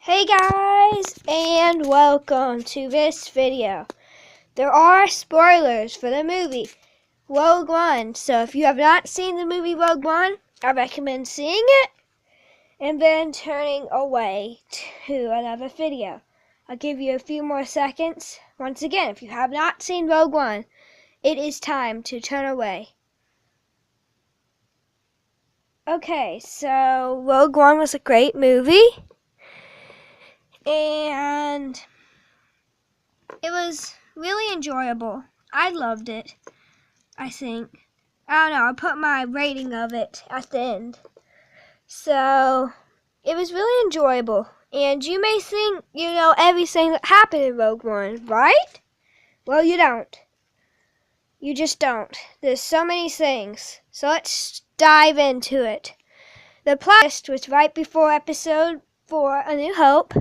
Hey guys, and welcome to this video. There are spoilers for the movie Rogue One, so if you have not seen the movie Rogue One, I recommend seeing it and then turning away to another video. I'll give you a few more seconds. Once again, if you have not seen Rogue One, it is time to turn away. Okay, so Rogue One was a great movie. And it was really enjoyable. I loved it, I think. I don't know, I'll put my rating of it at the end. So, it was really enjoyable. And you may think you know everything that happened in Rogue One, right? Well, you don't. You just don't. There's so many things. So let's dive into it. The plot was right before Episode 4, A New Hope.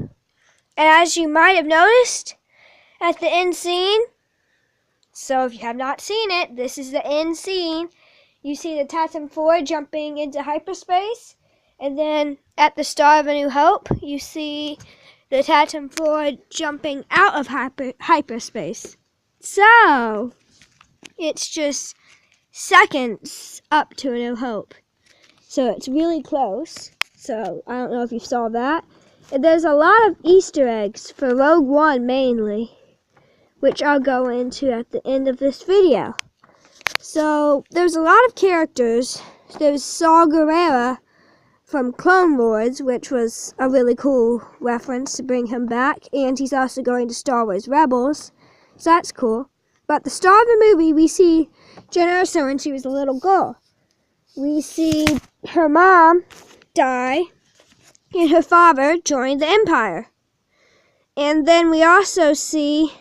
And as you might have noticed at the end scene, so if you have not seen it, this is the end scene. You see the Titan IV jumping into hyperspace. And then at the start of A New Hope, you see the Titan IV jumping out of hyperspace. So, it's just seconds up to A New Hope. So it's really close. So, I don't know if you saw that. And there's a lot of Easter eggs for Rogue One mainly, which I'll go into at the end of this video. So, there's a lot of characters. There's Saw Gerrera from Clone Wars, which was a really cool reference to bring him back. And he's also going to Star Wars Rebels, so that's cool. But at the start of the movie, we see Jyn Erso when she was a little girl. We see her mom die, and her father joined the Empire. And then we also see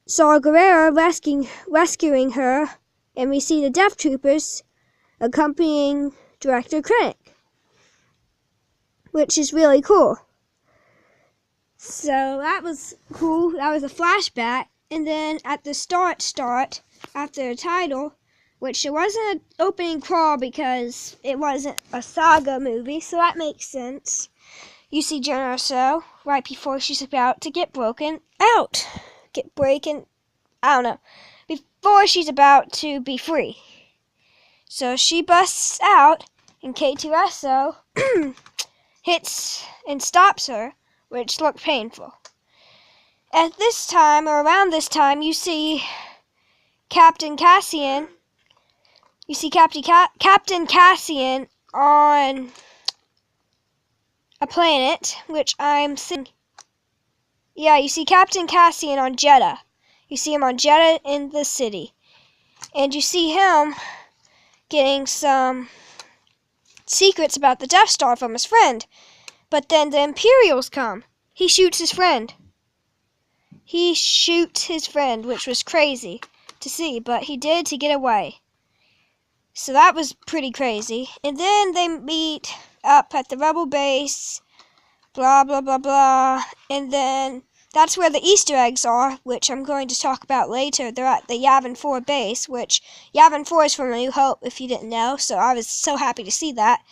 Saw Gerrera rescuing her, and we see the Death Troopers accompanying Director Krennic, which is really cool. So that was cool. That was a flashback. And then at the start, after the title, which it wasn't an opening crawl because it wasn't a saga movie, so that makes sense. You see Jyn Erso right before she's about to get broken out. Before she's about to be free. So she busts out, and K2SO hits and stops her, which looked painful. At this time, or around this time, you see Captain Cassian. You see Captain Cassian on a planet, which I'm seeing. Yeah, you see Captain Cassian on Jedha. You see him on Jedha in the city. And you see him getting some secrets about the Death Star from his friend. But then the Imperials come. He shoots his friend. Which was crazy to see, but he did to get away. So that was pretty crazy. And then they meet up at the Rebel base, blah, blah, blah, blah. And then that's where the Easter eggs are, which I'm going to talk about later. They're at the Yavin 4 base, which Yavin 4 is from A New Hope, if you didn't know. So I was so happy to see that.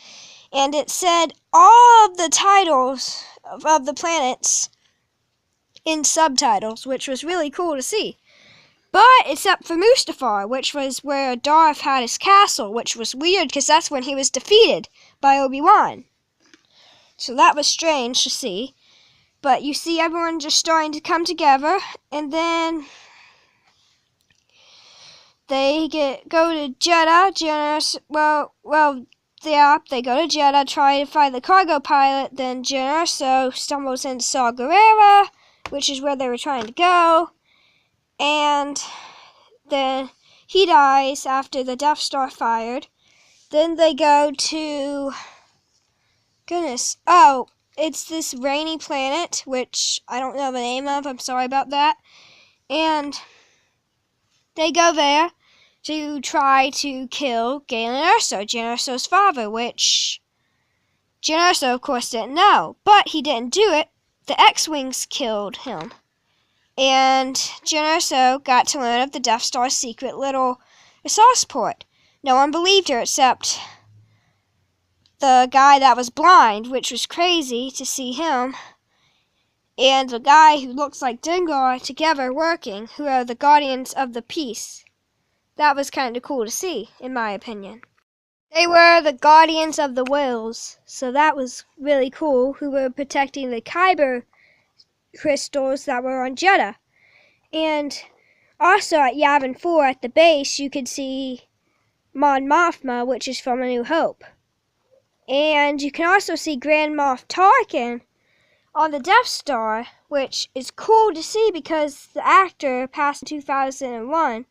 And it said all of the titles of the planets in subtitles, which was really cool to see. But except for Mustafar, which was where Darth had his castle, which was weird because that's when he was defeated by Obi-Wan. So that was strange to see. But you see everyone just starting to come together, and then they go to Jedha. They go to Jedha, try to find the cargo pilot. Then Jyn Erso stumbles into Saw Gerrera, which is where they were trying to go. And then he dies after the Death Star fired. Then they go to... it's this rainy planet, which I don't know the name of. I'm sorry about that. And they go there to try to kill Galen Erso, Jyn Erso's father, which Jyn Erso, of course, didn't know. But he didn't do it. The X-Wings killed him. And Jyn Erso got to learn of the Death Star's secret little resource port. No one believed her except the guy that was blind, which was crazy to see him, and the guy who looks like Dengar together working, who are the Guardians of the Peace. That was kind of cool to see, in my opinion. They were the Guardians of the Wills, so that was really cool, who were protecting the Kyber crystals that were on Jedha. And also at Yavin 4 at the base, you could see Mon Mothma, which is from A New Hope. And you can also see Grand Moff Tarkin on the Death Star, which is cool to see because the actor passed in 2001,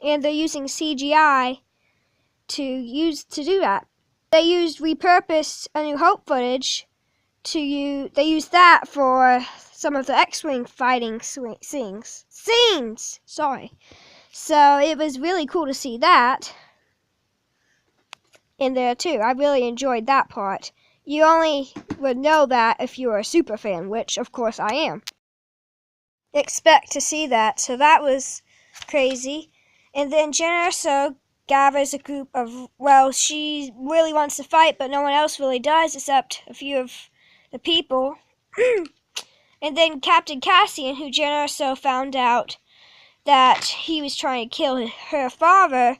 and they're using CGI to do that. They used repurposed A New Hope footage they used that for some of the X-Wing fighting scenes. Sorry. So it was really cool to see that in there too. I really enjoyed that part. You only would know that if you were a super fan, which of course I am. Expect to see that, so that was crazy. And then Jyn Erso gathers a group of, well, she really wants to fight, but no one else really does except a few of the people. And then Captain Cassian, who Jyn Erso found out that he was trying to kill her father,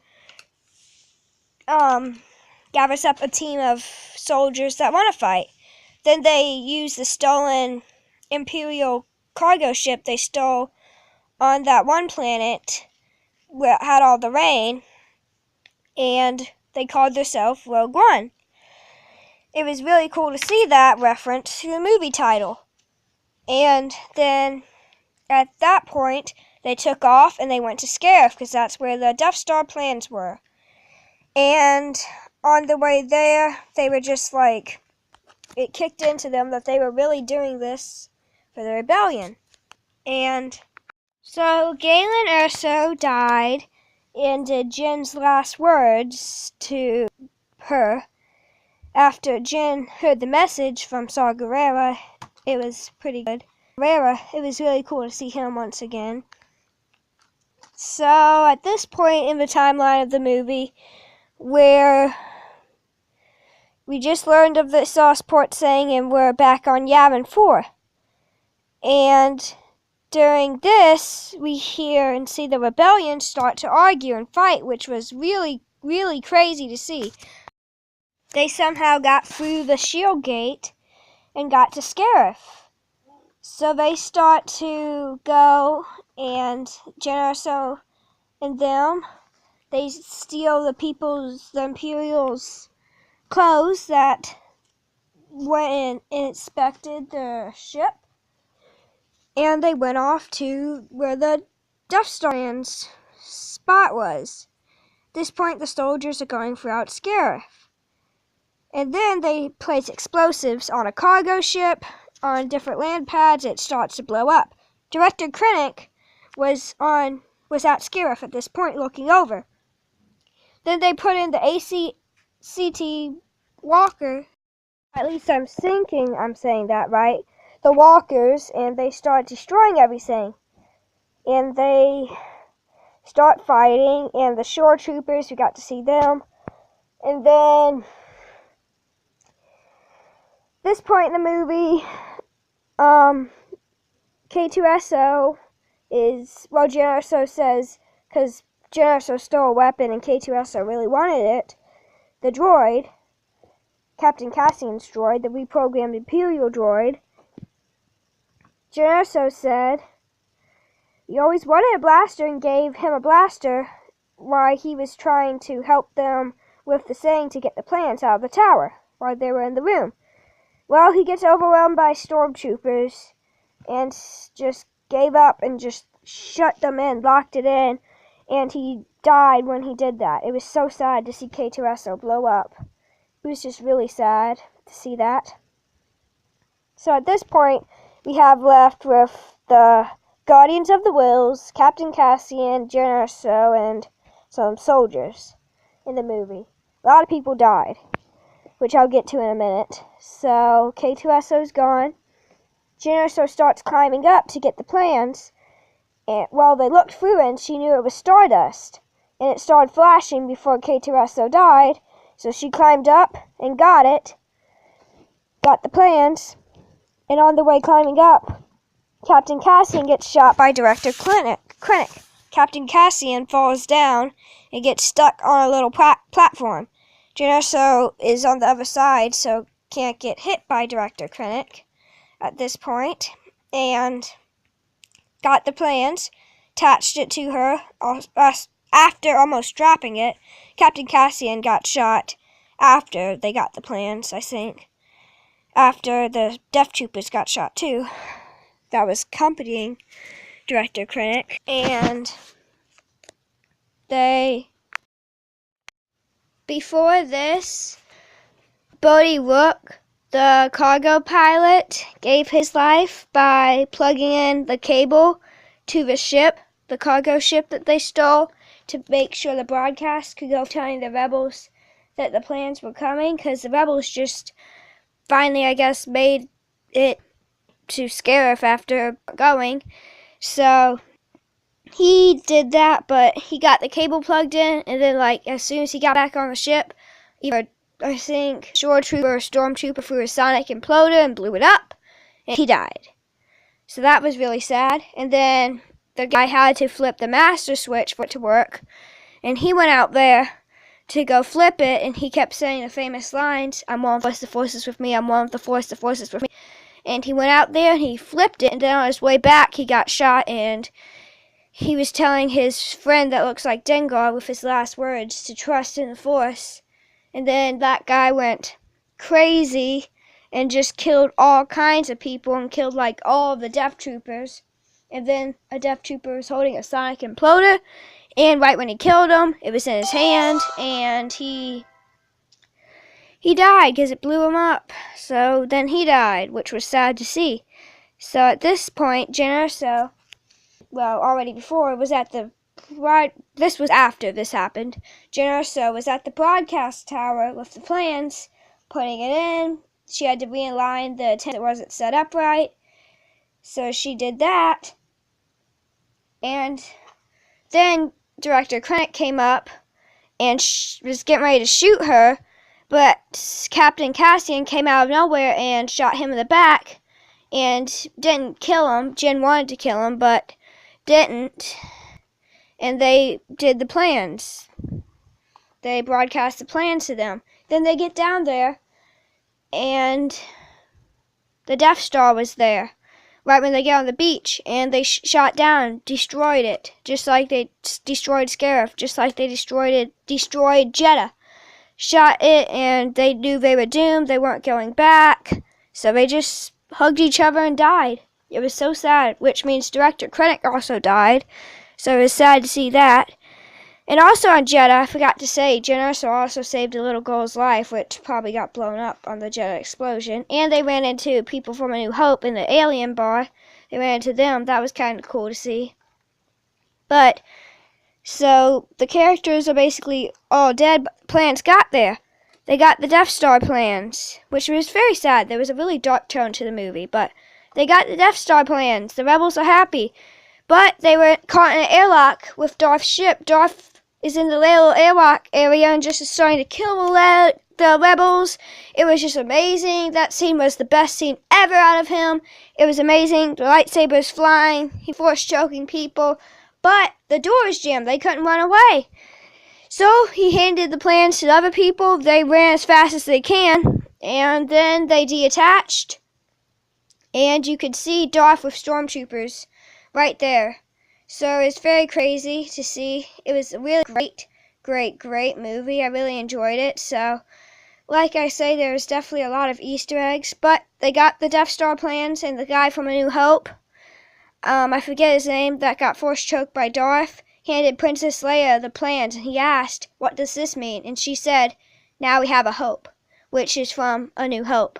gathers up a team of soldiers that want to fight. Then they use the stolen Imperial cargo ship they stole on that one planet where it had all the rain, and they called themselves Rogue One. It was really cool to see that reference to the movie title. And then at that point, they took off and they went to Scarif because that's where the Death Star plans were. And on the way there, they were just like, it kicked into them that they were really doing this for the rebellion. And so Galen Erso died and did Jyn's last words to her after Jyn heard the message from Saw Gerrera. It was pretty good. Gerrera, it was really cool to see him once again. So at this point in the timeline of the movie, where we just learned of the Sauceport saying and we're back on Yavin 4. And during this, we hear and see the rebellion start to argue and fight, which was really, really crazy to see. They somehow got through the shield gate and got to Scarif. So they start to go, and Jyn Erso and them, they steal the Imperial's clothes that went and inspected the ship. And they went off to where the Death Star's spot was. At this point, the soldiers are going throughout Scarif. And then they place explosives on a cargo ship, on different land pads. It starts to blow up. Director Krennic was at Scarif at this point looking over. Then they put in the ACT walker. At least I'm thinking I'm saying that right. The walkers, and they start destroying everything. And they start fighting, and the shore troopers, we got to see them. And then this point in the movie, K2SO is, well, Jyn Erso says, because Jyn Erso stole a weapon and K2SO really wanted it, the droid, Captain Cassian's droid, the reprogrammed Imperial droid, Jyn Erso said he always wanted a blaster and gave him a blaster while he was trying to help them with the saying to get the plans out of the tower while they were in the room. Well, he gets overwhelmed by stormtroopers and just gave up and just shut them in, locked it in, and he died when he did that. It was so sad to see K2SO blow up. It was just really sad to see that. So at this point, we have left with the Guardians of the Wills, Captain Cassian, Jyn Erso, and some soldiers in the movie. A lot of people died, which I'll get to in a minute. So K2SO's gone. Jyn Erso starts climbing up to get the plans. And well, they looked through and she knew it was stardust. And it started flashing before K2SO died. So she climbed up and got it, got the plans, and on the way climbing up, Captain Cassian gets shot by Director Krennic. Captain Cassian falls down and gets stuck on a little platform. Jyn Erso is on the other side, so can't get hit by Director Krennic at this point, and got the plans, attached it to her. After almost dropping it, Captain Cassian got shot after they got the plans, I think. After the Death Troopers got shot too. That was accompanying Director Krennic. And before this, Bodhi Rook, the cargo pilot, gave his life by plugging in the cable to the ship, the cargo ship that they stole, to make sure the broadcast could go telling the rebels that the plans were coming, because the rebels just finally, I guess, made it to Scarif after going. So he did that, but he got the cable plugged in, and then as soon as he got back on the ship, either I think Shore Trooper or Stormtrooper threw a sonic imploder and blew it up, and he died. So that was really sad. And then the guy had to flip the master switch for it to work, and he went out there to go flip it, and he kept saying the famous lines, "I'm one with the forces with me, I'm one with the forces with me." And he went out there and he flipped it, and then on his way back he got shot, and he was telling his friend that looks like Dengar with his last words to trust in the Force. And then that guy went crazy and just killed all kinds of people and killed all of the Death Troopers. And then a Death Trooper was holding a sonic imploder, and right when he killed him, it was in his hand, and he died because it blew him up. So then he died, which was sad to see. So at this point, Jyn Erso, already before, was at this was after this happened. Jyn Erso was at the broadcast tower with the plans, putting it in. She had to realign the tent that wasn't set up right. So she did that. And then Director Krennic came up and was getting ready to shoot her, but Captain Cassian came out of nowhere and shot him in the back and didn't kill him. Jyn wanted to kill him, but didn't. And they did the plans. They broadcast the plans to them. Then they get down there, and the Death Star was there right when they get on the beach, and they shot down, destroyed it, just like they destroyed Scarif, just like they destroyed Jedha. Shot it, and they knew they were doomed. They weren't going back, so they just hugged each other and died. It was so sad, which means Director Krennic also died, so it was sad to see that. And also on Jedha, I forgot to say, Jyn Erso also saved a little girl's life, which probably got blown up on the Jedha explosion. And they ran into people from A New Hope in the alien bar. They ran into them. That was kind of cool to see. But, so, the characters are basically all dead, but plans got there. They got the Death Star plans, which was very sad. There was a really dark tone to the movie, but they got the Death Star plans. The rebels are happy. But they were caught in an airlock with Darth's ship. Darth is in the little airlock area and just is starting to kill the rebels. It was just amazing. That scene was the best scene ever out of him. It was amazing. The lightsabers flying. He force choking people. But the door was jammed. They couldn't run away. So he handed the plans to the other people. They ran as fast as they can. And then they detached. And you could see Darth with stormtroopers right there. So it's very crazy to see. It was a really great movie. I really enjoyed it. So, like I say, there was definitely a lot of Easter eggs. But they got the Death Star plans, and the guy from A New Hope, I forget his name, that got force choked by Darth, handed Princess Leia the plans, and he asked, "What does this mean?" And she said, "Now we have a hope," which is from A New Hope.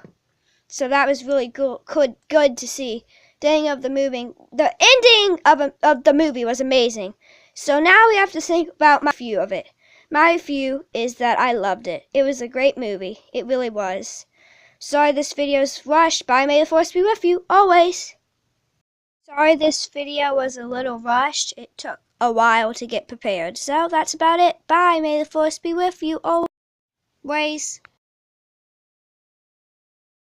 So that was really good to see. The ending of the movie was amazing. So now we have to think about my view of it. My view is that I loved it. It was a great movie. It really was. Sorry this video's rushed, but may the Force be with you, always. Sorry this video was a little rushed. It took a while to get prepared. So that's about it. Bye. May the Force be with you, always. ways.